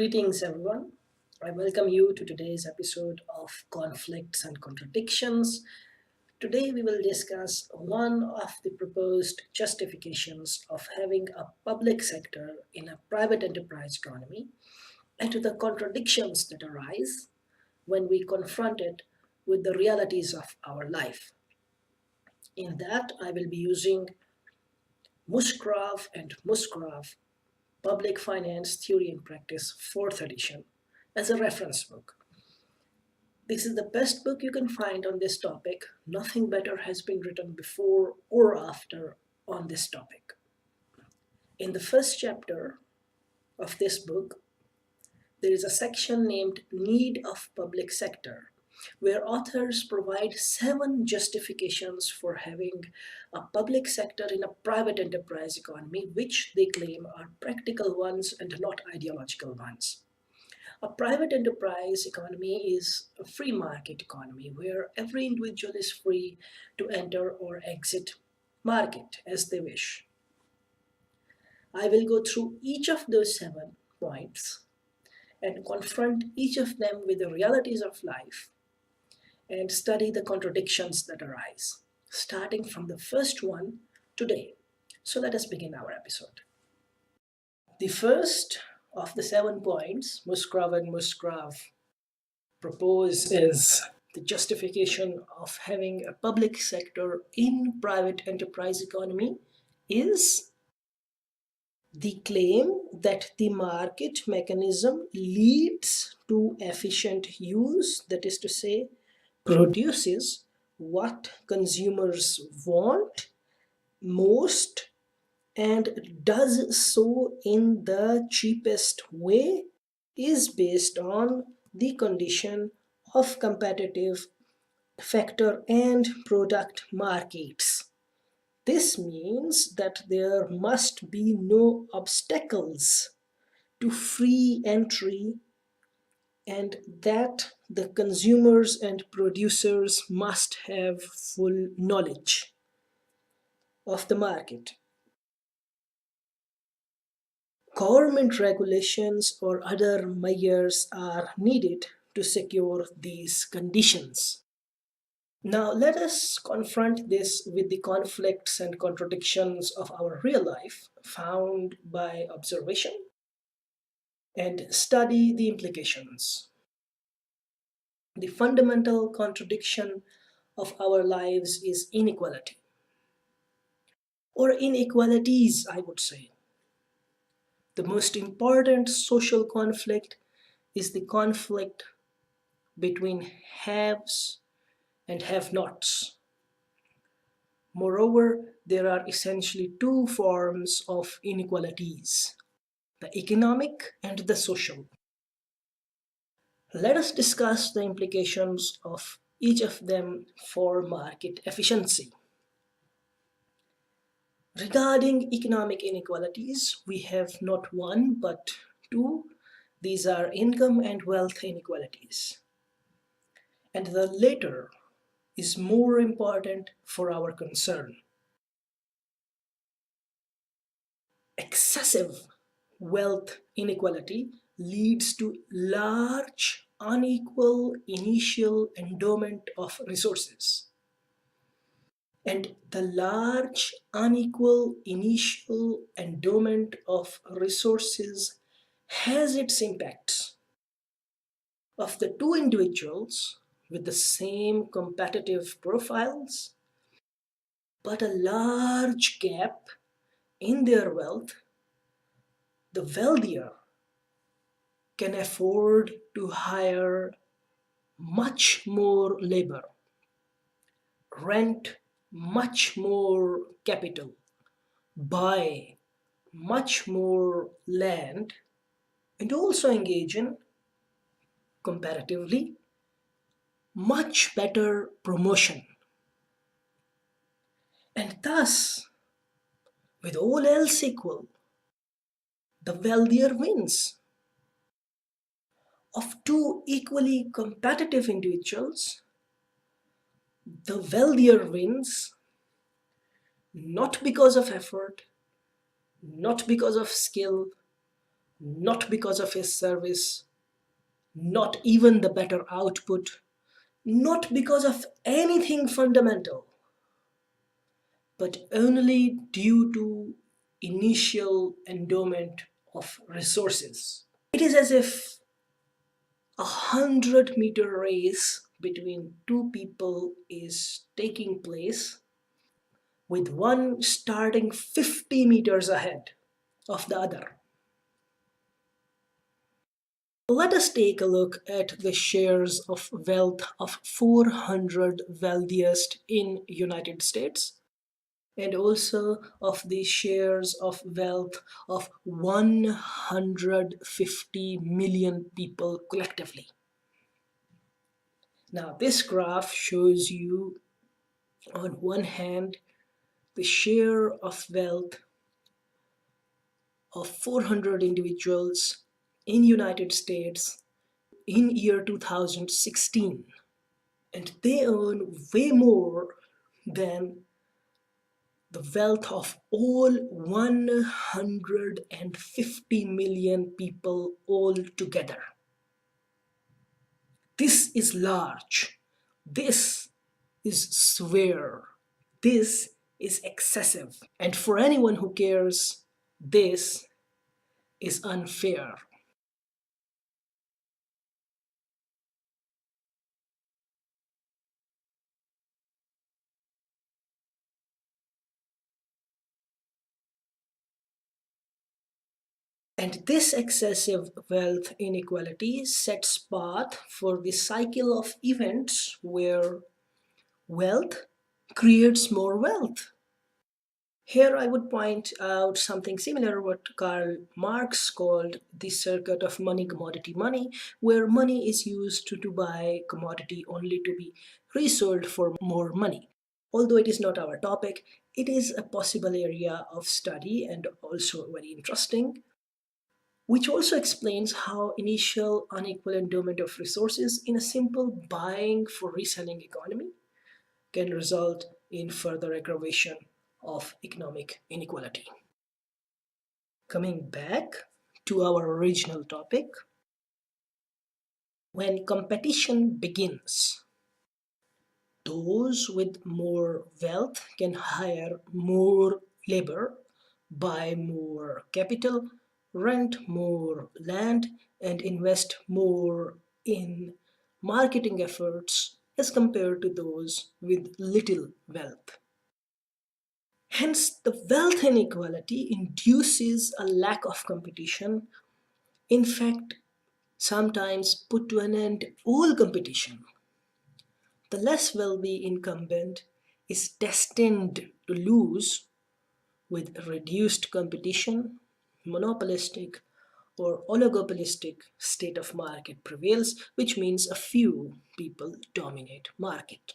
Greetings, everyone. I welcome you to today's episode of Conflicts and Contradictions. Today, we will discuss one of the proposed justifications of having a public sector in a private enterprise economy and to the contradictions that arise when we confront it with the realities of our life. In that, I will be using Musgrave and Musgrave Public Finance Theory and Practice 4th edition as a reference book. This is the best book you can find on this topic. Nothing better has been written before or after on this topic. In the first chapter of this book, there is a section named Need of Public Sector, where authors provide 7 justifications for having a public sector in a private enterprise economy, which they claim are practical ones and not ideological ones. A private enterprise economy is a free market economy where every individual is free to enter or exit market as they wish. I will go through each of those 7 points and confront each of them with the realities of life and study the contradictions that arise, starting from the first one today. So let us begin our episode. The first of the 7 points Musgrave and Musgrave propose is the justification of having a public sector in private enterprise economy is the claim that the market mechanism leads to efficient use, that is to say, produces what consumers want most and does so in the cheapest way is based on the condition of competitive factor and product markets. This means that there must be no obstacles to free entry and that the consumers and producers must have full knowledge of the market. Government regulations or other measures are needed to secure these conditions. Now let us confront this with the conflicts and contradictions of our real life found by observation and study the implications. The fundamental contradiction of our lives is inequality, or inequalities, I would say. The most important social conflict is the conflict between haves and have-nots. Moreover, there are essentially 2 forms of inequalities, the economic and the social. Let us discuss the implications of each of them for market efficiency. Regarding economic inequalities, we have not 1 but 2. These are income and wealth inequalities. And the latter is more important for our concern. Excessive wealth inequality leads to large unequal initial endowment of resources. And the large unequal initial endowment of resources has its impacts. Of the 2 individuals with the same competitive profiles, but a large gap in their wealth, the wealthier can afford to hire much more labor, rent much more capital, buy much more land, and also engage in, comparatively, much better promotion. And thus, with all else equal, the wealthier wins. Of 2 equally competitive individuals, the wealthier wins not because of effort, not because of skill, not because of his service, not even the better output, not because of anything fundamental, but only due to initial endowment of resources. It is as if 100-meter race between two people is taking place, with one starting 50 meters ahead of the other. Let us take a look at the shares of wealth of 400 wealthiest in United States, and also of the shares of wealth of 150 million people collectively. Now this graph shows you, on one hand, the share of wealth of 400 individuals in United States in year 2016, and they earn way more than the wealth of all 150 million people all together. This is large. This is severe. This is excessive. And for anyone who cares, this is unfair. And this excessive wealth inequality sets path for the cycle of events where wealth creates more wealth. Here I would point out something similar what Karl Marx called the circuit of money, commodity, money, where money is used to buy commodity only to be resold for more money. Although it is not our topic, it is a possible area of study and also very interesting, which also explains how initial unequal endowment of resources in a simple buying for reselling economy can result in further aggravation of economic inequality. Coming back to our original topic, when competition begins, those with more wealth can hire more labor, buy more capital, rent more land, and invest more in marketing efforts as compared to those with little wealth. Hence, the wealth inequality induces a lack of competition. In fact, sometimes put to an end all competition. The less wealthy incumbent is destined to lose with reduced competition, monopolistic or oligopolistic state of market prevails, which means a few people dominate market.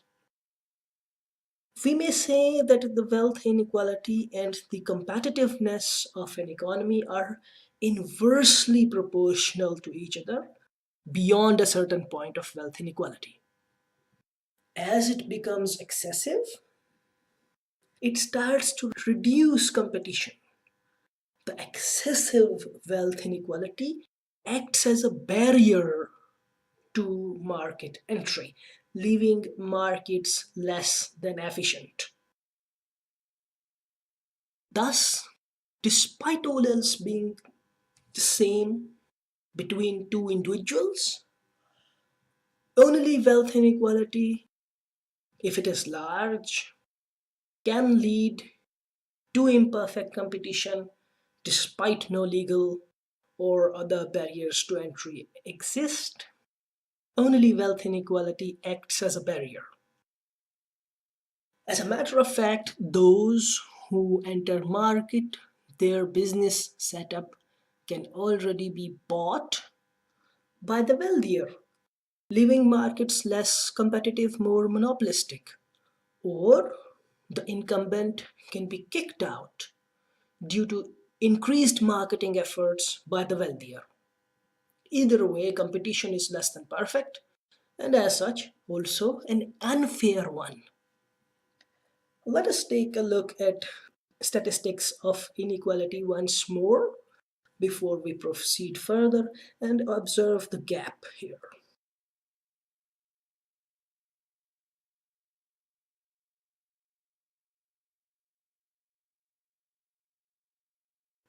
We may say that the wealth inequality and the competitiveness of an economy are inversely proportional to each other beyond a certain point of wealth inequality. As it becomes excessive, it starts to reduce competition. The excessive wealth inequality acts as a barrier to market entry, leaving markets less than efficient. Thus, despite all else being the same between two individuals, only wealth inequality, if it is large, can lead to imperfect competition despite no legal or other barriers to entry exist. Only wealth inequality acts as a barrier. As a matter of fact, those who enter market, their business setup can already be bought by the wealthier, leaving markets less competitive, more monopolistic. Or the incumbent can be kicked out due to increased marketing efforts by the wealthier. Either way, competition is less than perfect, and as such, also an unfair one. Let us take a look at statistics of inequality once more. before we proceed further and observe the gap here.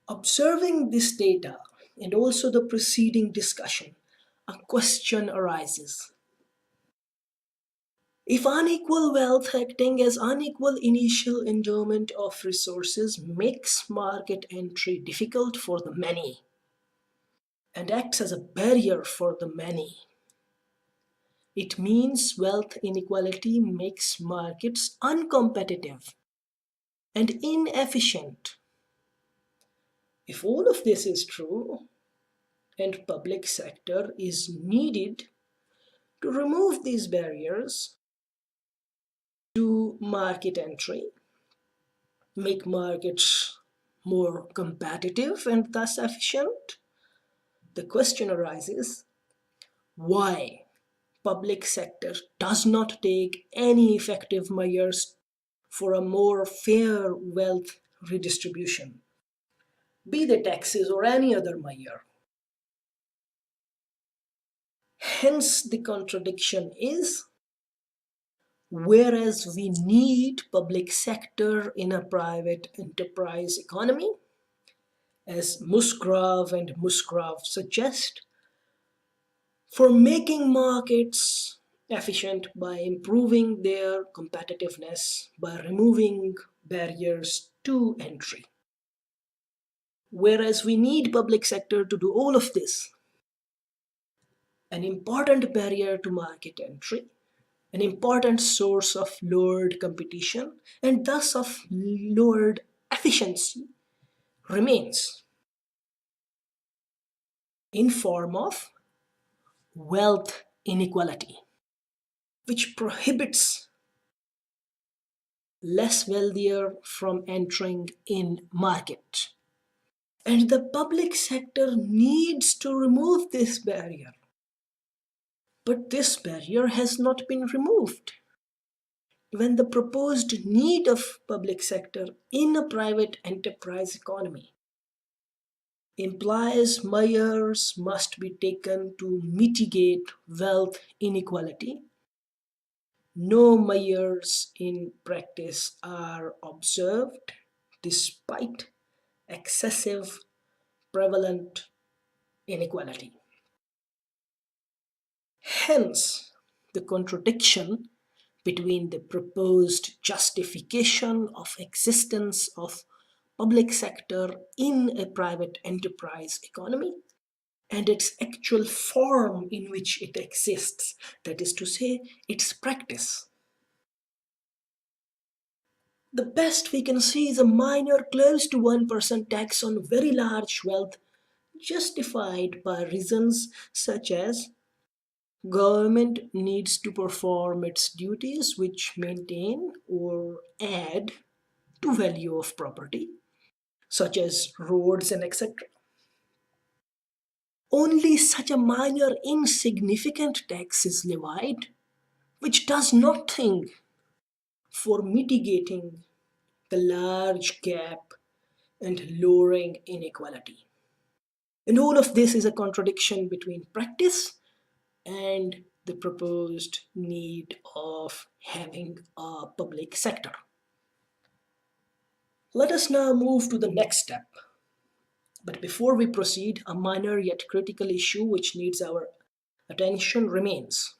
Observing this data and also the preceding discussion, a question arises. If unequal wealth acting as unequal initial endowment of resources makes market entry difficult for the many and acts as a barrier for the many, it means wealth inequality makes markets uncompetitive and inefficient. If all of this is true, and public sector is needed to remove these barriers to market entry, make markets more competitive and thus efficient, the question arises, why public sector does not take any effective measures for a more fair wealth redistribution, be they taxes or any other measure. Hence the contradiction is, whereas we need public sector in a private enterprise economy, as Musgrave and Musgrave suggest, for making markets efficient by improving their competitiveness, by removing barriers to entry. Whereas we need public sector to do all of this, an important barrier to market entry, an important source of lowered competition and thus of lowered efficiency remains in form of wealth inequality, which prohibits less wealthier from entering in market. And the public sector needs to remove this barrier. But this barrier has not been removed. When the proposed need of public sector in a private enterprise economy implies measures must be taken to mitigate wealth inequality, no measures in practice are observed despite excessive prevalent inequality. Hence, the contradiction between the proposed justification of existence of public sector in a private enterprise economy and its actual form in which it exists, that is to say, its practice. The best we can see is a minor close to 1% tax on very large wealth justified by reasons such as government needs to perform its duties which maintain or add to value of property such as roads and etc. Only such a minor insignificant tax is levied which does nothing for mitigating the large gap and lowering inequality. And all of this is a contradiction between practice and the proposed need of having a public sector. Let us now move to the next step. But before we proceed, a minor yet critical issue which needs our attention remains,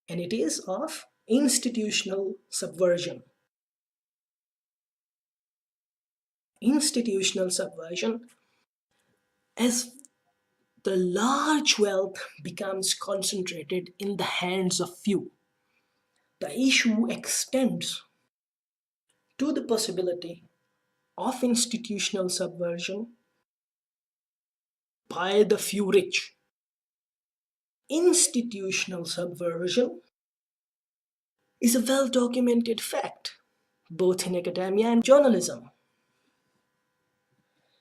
and it is of institutional subversion. Institutional subversion, as the large wealth becomes concentrated in the hands of few. The issue extends to the possibility of institutional subversion by the few rich. Institutional subversion is a well-documented fact, both in academia and journalism.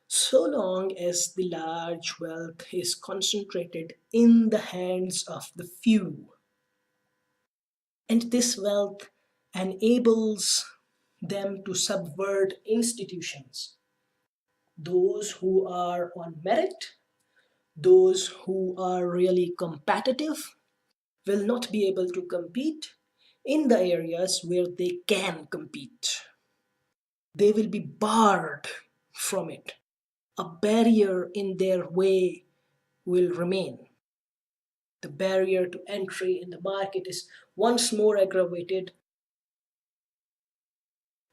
So long as the large wealth is concentrated in the hands of the few, and this wealth enables them to subvert institutions, Those who are on merit, those who are really competitive, will not be able to compete in the areas where they can compete. They will be barred from it. A barrier in their way will remain. The barrier to entry in the market is once more aggravated,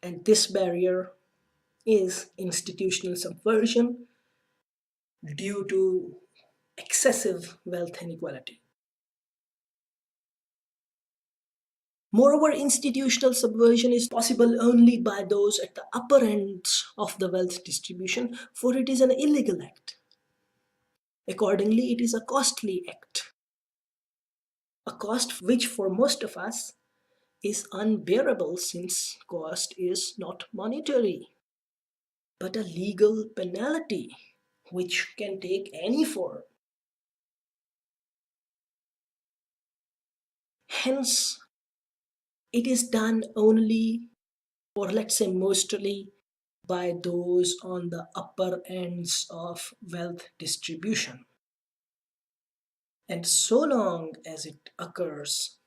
and this barrier is institutional subversion due to excessive wealth inequality. Moreover, institutional subversion is possible only by those at the upper ends of the wealth distribution, for it is an illegal act. Accordingly, it is a costly act, a cost which for most of us is unbearable, since cost is not monetary but a legal penalty which can take any form. Hence, it is done only, or let's say mostly, by those on the upper ends of wealth distribution. And so long as it occurs,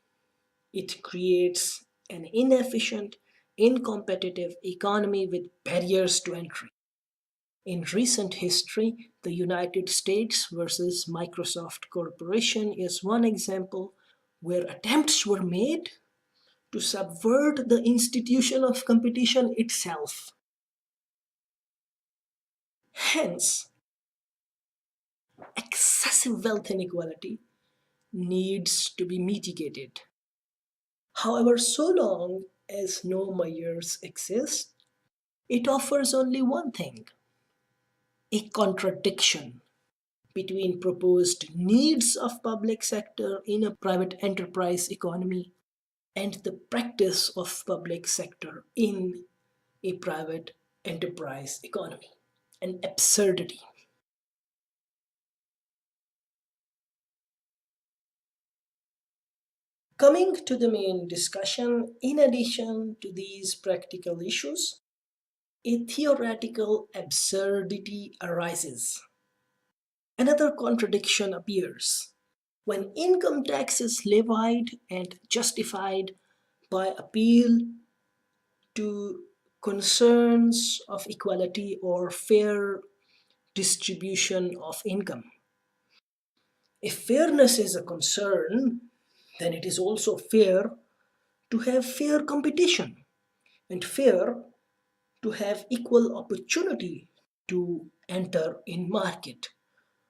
it creates an inefficient, incompetitive economy with barriers to entry. In recent history, the United States versus Microsoft Corporation is one example where attempts were made to subvert the institution of competition itself. Hence, excessive wealth inequality needs to be mitigated. However, so long as no measures exist, it offers only one thing: a contradiction between proposed needs of public sector in a private enterprise economy and the practice of public sector in a private enterprise economy. An absurdity. Coming to the main discussion, in addition to these practical issues, a theoretical absurdity arises. Another contradiction appears. When income tax is levied and justified by appeal to concerns of equality or fair distribution of income. If fairness is a concern, then it is also fair to have fair competition and fair to have equal opportunity to enter in market,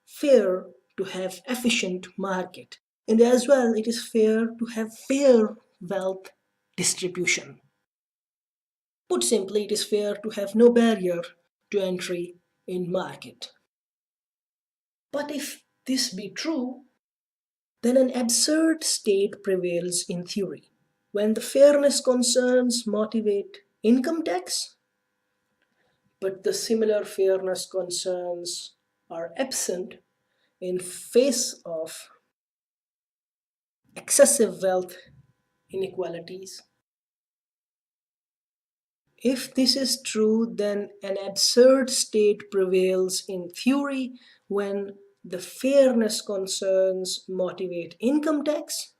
fair to have efficient market, and as well it is fair to have fair wealth distribution. Put simply, it is fair to have no barrier to entry in market. But if this be true, then an absurd state prevails in theory. When the fairness concerns motivate income tax, but the similar fairness concerns are absent in face of excessive wealth inequalities. If this is true, then an absurd state prevails in theory when the fairness concerns motivate income tax,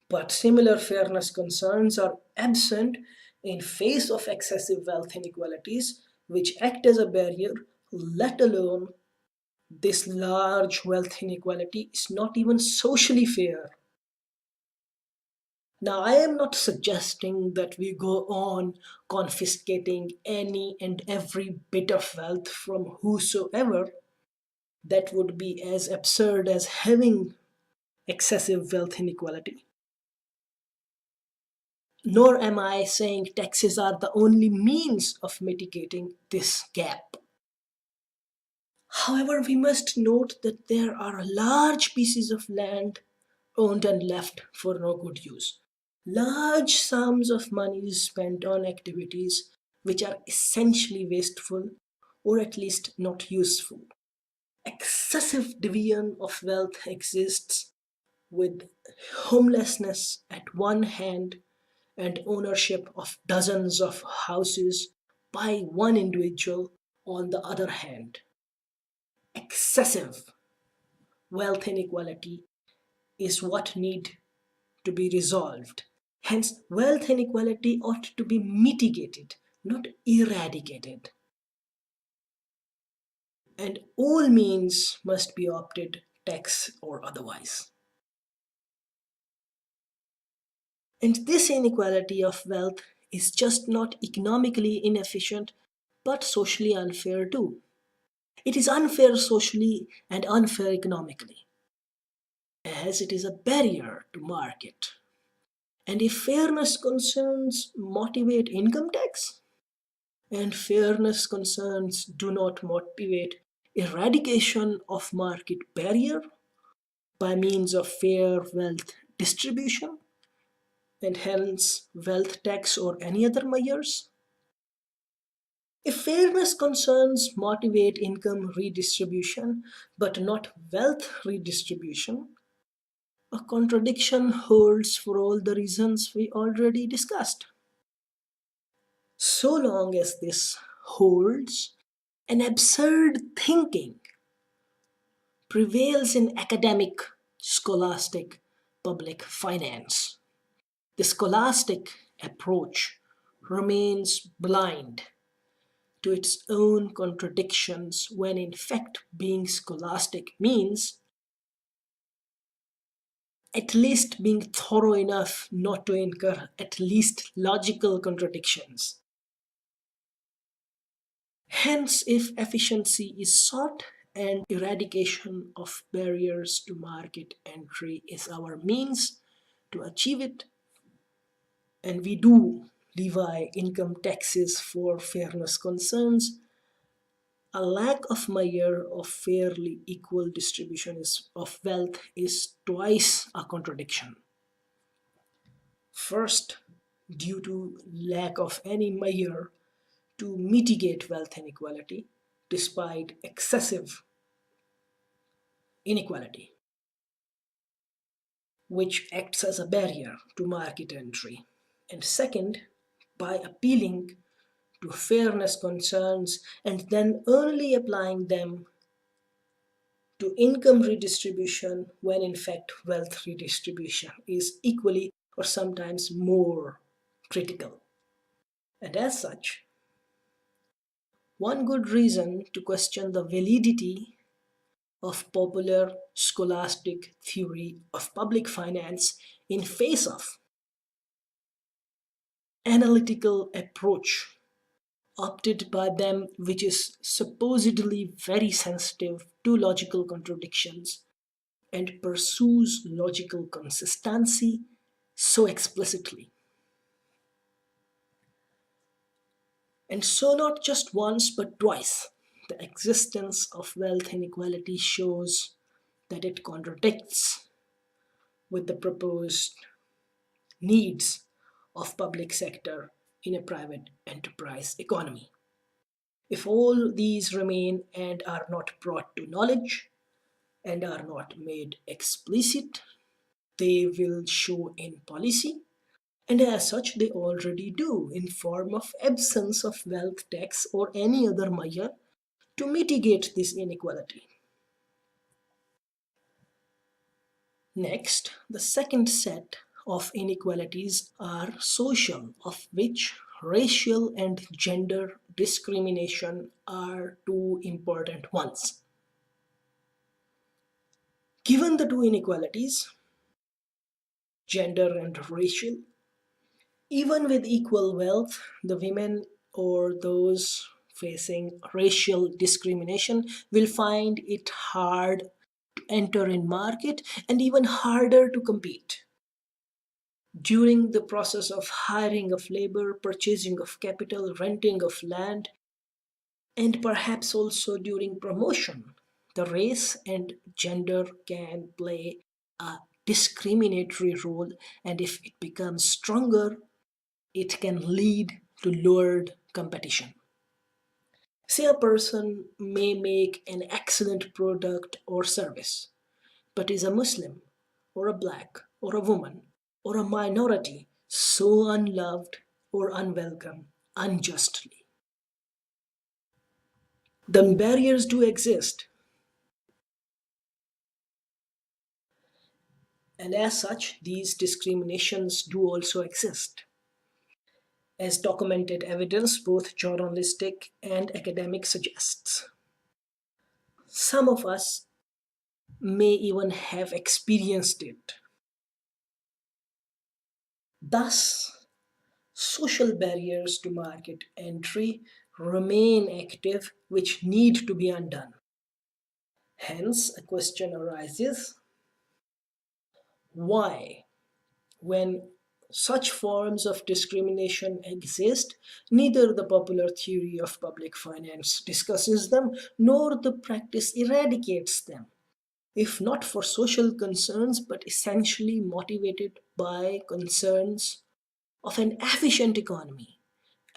but similar fairness concerns are absent in face of excessive wealth inequalities, which act as a barrier, let alone this large wealth inequality is not even socially fair. Now, I am not suggesting that we go on confiscating any and every bit of wealth from whosoever. That would be as absurd as having excessive wealth inequality. Nor am I saying taxes are the only means of mitigating this gap. However, we must note that there are large pieces of land owned and left for no good use. Large sums of money is spent on activities which are essentially wasteful or at least not useful. Excessive division of wealth exists, with homelessness at one hand and ownership of dozens of houses by one individual On the other hand, excessive wealth inequality is what need to be resolved. Hence, wealth inequality ought to be mitigated, not eradicated. And all means must be opted, tax or otherwise. And this inequality of wealth is just not economically inefficient, but socially unfair too. It is unfair socially and unfair economically, as it is a barrier to market. And if fairness concerns motivate income tax, and fairness concerns do not motivate eradication of market barrier by means of fair wealth distribution, and hence wealth tax or any other measures. If fairness concerns motivate income redistribution but not wealth redistribution, a contradiction holds for all the reasons we already discussed. So long as this holds, an absurd thinking prevails in academic, scholastic, public finance. The scholastic approach remains blind to its own contradictions when in fact being scholastic means at least being thorough enough not to incur at least logical contradictions. Hence, if efficiency is sought and eradication of barriers to market entry is our means to achieve it, and we do levy income taxes for fairness concerns, a lack of measure of fairly equal distribution of wealth is twice a contradiction. First, due to lack of any measure to mitigate wealth inequality despite excessive inequality, which acts as a barrier to market entry. And second, by appealing to fairness concerns and then only applying them to income redistribution when in fact wealth redistribution is equally or sometimes more critical. And as such, one good reason to question the validity of popular scholastic theory of public finance in face of analytical approach opted by them, which is supposedly very sensitive to logical contradictions and pursues logical consistency so explicitly. And so not just once but twice, the existence of wealth inequality shows that it contradicts with the proposed needs of public sector in a private enterprise economy. If all these remain and are not brought to knowledge and are not made explicit, they will show in policy, and as such they already do in form of absence of wealth tax or any other measure to mitigate this inequality. Next, the second set of inequalities are social, of which racial and gender discrimination are two important ones. Given the two inequalities, gender and racial, even with equal wealth, the women or those facing racial discrimination will find it hard to enter in market and even harder to compete. During the process of hiring of labor, purchasing of capital, renting of land, and perhaps also during promotion, the race and gender can play a discriminatory role, and if it becomes stronger, it can lead to lowered competition. Say a person may make an excellent product or service, but is a Muslim, or a black, or a woman, or a minority so unloved or unwelcome unjustly. The barriers do exist, and as such, these discriminations do also exist. As documented evidence, both journalistic and academic, suggests. Some of us may even have experienced it. Thus, social barriers to market entry remain active, which need to be undone. Hence, a question arises: why, when such forms of discrimination exist, neither the popular theory of public finance discusses them nor the practice eradicates them, if not for social concerns but essentially motivated by concerns of an efficient economy?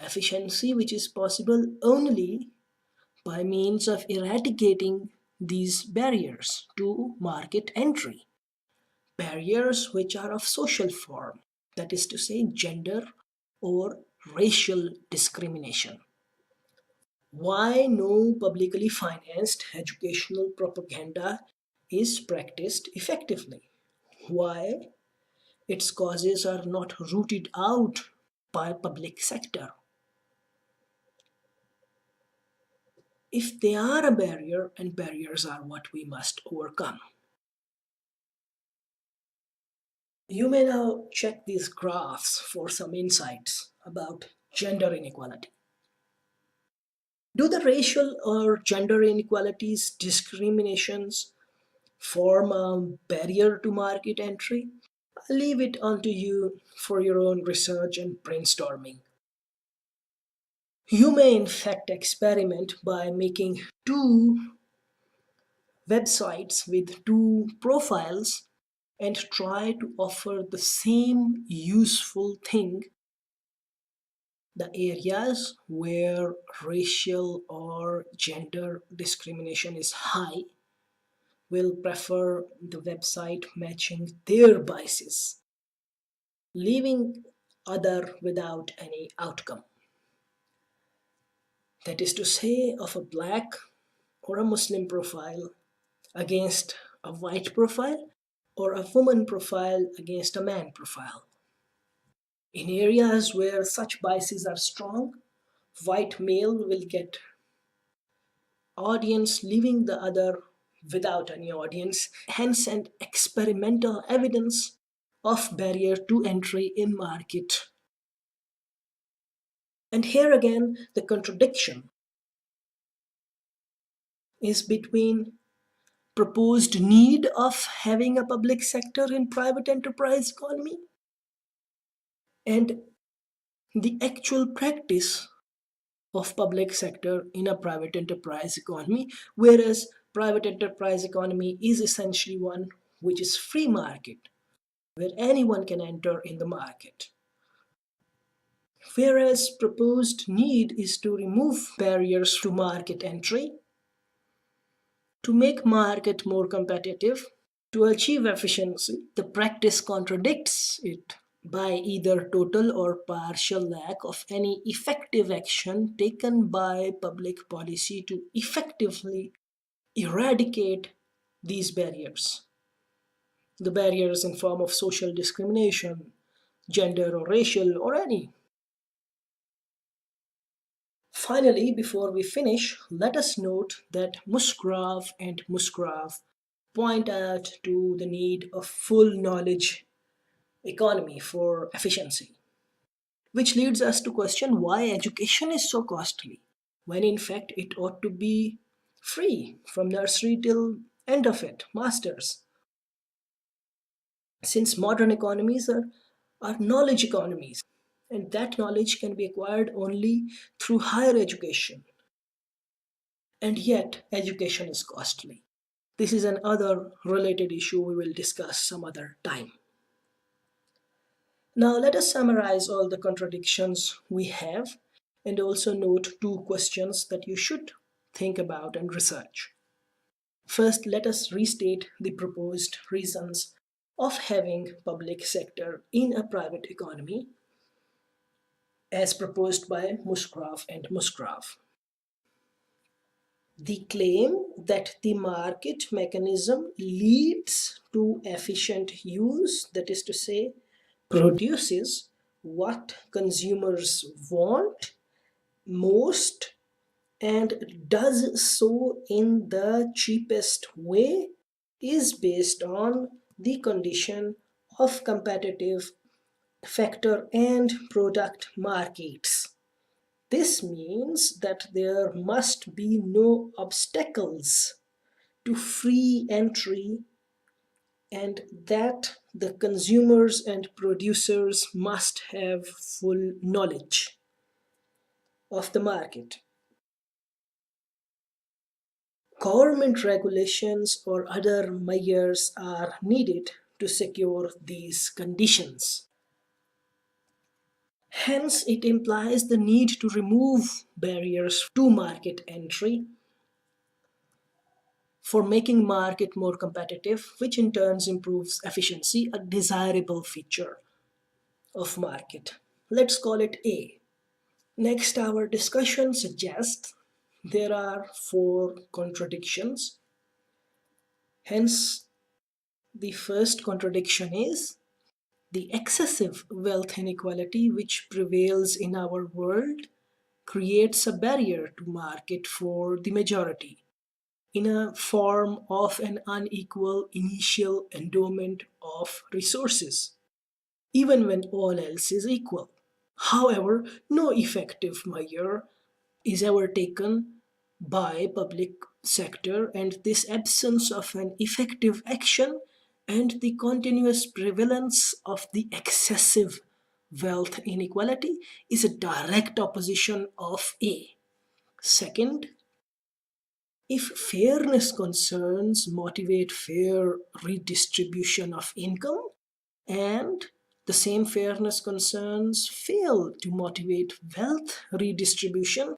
Efficiency which is possible only by means of eradicating these barriers to market entry. Barriers which are of social form, that is to say, gender or racial discrimination. Why no publicly financed educational propaganda is practiced effectively? Why its causes are not rooted out by public sector? If they are a barrier, and barriers are what we must overcome. You may now check these graphs for some insights about gender inequality. Do the racial or gender inequalities, discriminations, form a barrier to market entry? I'll leave it onto you for your own research and brainstorming. You may in fact experiment by making two websites with two profiles and try to offer the same useful thing. The areas where racial or gender discrimination is high will prefer the website matching their biases, leaving other without any outcome. That is to say, of a black or a Muslim profile against a white profile, or a woman profile against a man profile. In areas where such biases are strong, white male will get audience, leaving the other without any audience, hence an experimental evidence of barrier to entry in market. And here again, the contradiction is between proposed need of having a public sector in private enterprise economy and the actual practice of public sector in a private enterprise economy, whereas private enterprise economy is essentially one which is free market, where anyone can enter in the market. Whereas proposed need is to remove barriers to market entry, to make market more competitive, to achieve efficiency. The practice contradicts it by either total or partial lack of any effective action taken by public policy to effectively eradicate these barriers. The barriers in form of social discrimination, gender or racial or any. Finally, before we finish, let us note that Musgrave and Musgrave point out to the need of full knowledge economy for efficiency, which leads us to question why education is so costly, when in fact it ought to be free from nursery till end of it, masters. Since modern economies are knowledge economies, and that knowledge can be acquired only through higher education. And yet, education is costly. This is another related issue we will discuss some other time. Now, let us summarize all the contradictions we have and also note two questions that you should think about and research. First, let us restate the proposed reasons of having public sector in a private economy as proposed by Musgrave and Musgrave. The claim that the market mechanism leads to efficient use, that is to say, produces what consumers want most and does so in the cheapest way, is based on the condition of competitive factor and product markets. This means that there must be no obstacles to free entry and that the consumers and producers must have full knowledge of the market. Government regulations or other measures are needed to secure these conditions. Hence, it implies the need to remove barriers to market entry for making market more competitive, which in turn improves efficiency, a desirable feature of market. Let's call it A. Next, our discussion suggests there are four contradictions. Hence, the first contradiction is the excessive wealth inequality which prevails in our world creates a barrier to market for the majority in a form of an unequal initial endowment of resources, even when all else is equal. However, no effective measure is ever taken by public sector, and this absence of an effective action and the continuous prevalence of the excessive wealth inequality is a direct opposition of A. Second, if fairness concerns motivate fair redistribution of income and the same fairness concerns fail to motivate wealth redistribution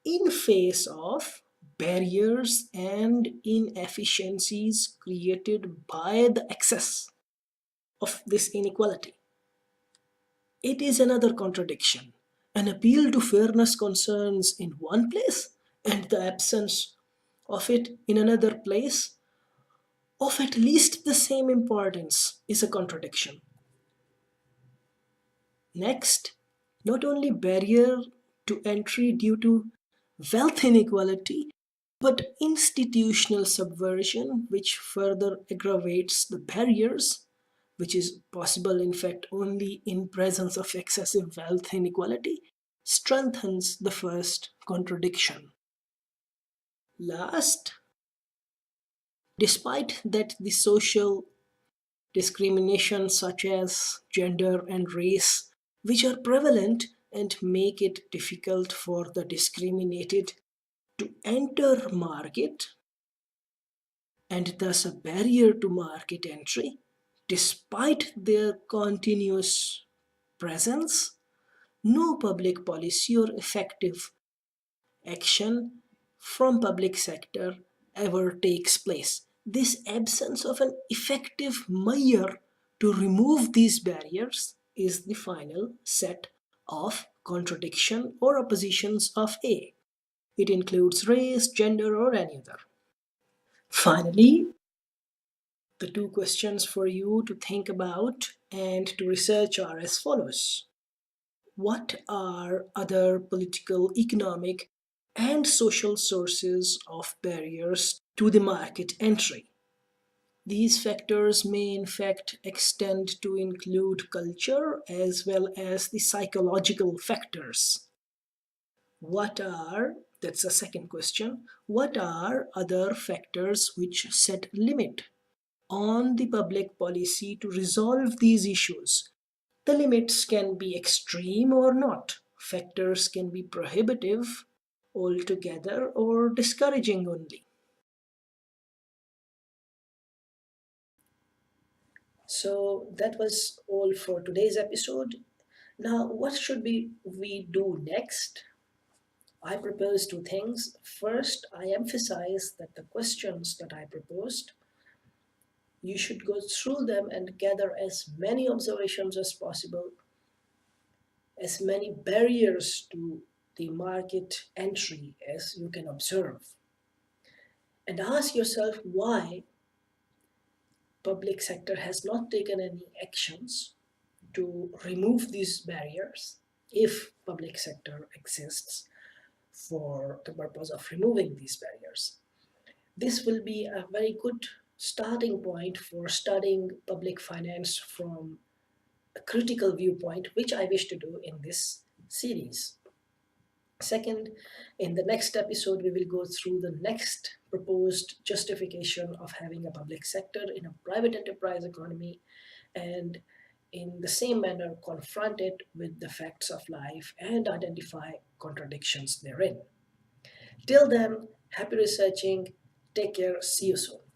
in face of barriers and inefficiencies created by the excess of this inequality. It is another contradiction. An appeal to fairness concerns in one place and the absence of it in another place of at least the same importance is a contradiction. Next, not only barrier to entry due to wealth inequality, but institutional subversion, which further aggravates the barriers, which is possible in fact only in presence of excessive wealth inequality, strengthens the first contradiction. Last, despite that the social discrimination such as gender and race, which are prevalent and make it difficult for the discriminated to enter market and thus a barrier to market entry, despite their continuous presence, no public policy or effective action from public sector ever takes place. This absence of an effective measure to remove these barriers is the final set of contradiction or oppositions of A. It includes race, gender, or any other. Finally, the two questions for you to think about and to research are as follows. What are other political, economic, and social sources of barriers to the market entry? These factors may in fact extend to include culture as well as the psychological factors. What are, that's a second question, what are other factors which set limit on the public policy to resolve these issues? The limits can be extreme or not. Factors can be prohibitive altogether or discouraging only. So that was all for today's episode. Now, what should we do next? I propose two things. First, I emphasize that the questions that I proposed, you should go through them and gather as many observations as possible, as many barriers to the market entry as you can observe. and ask yourself why public sector has not taken any actions to remove these barriers if public sector exists for the purpose of removing these barriers. This will be a very good starting point for studying public finance from a critical viewpoint, which I wish to do in this series. Second, in the next episode, we will go through the next proposed justification of having a public sector in a private enterprise economy, and in the same manner confront it with the facts of life and identify contradictions therein. Till then, happy researching. Take care. See you soon.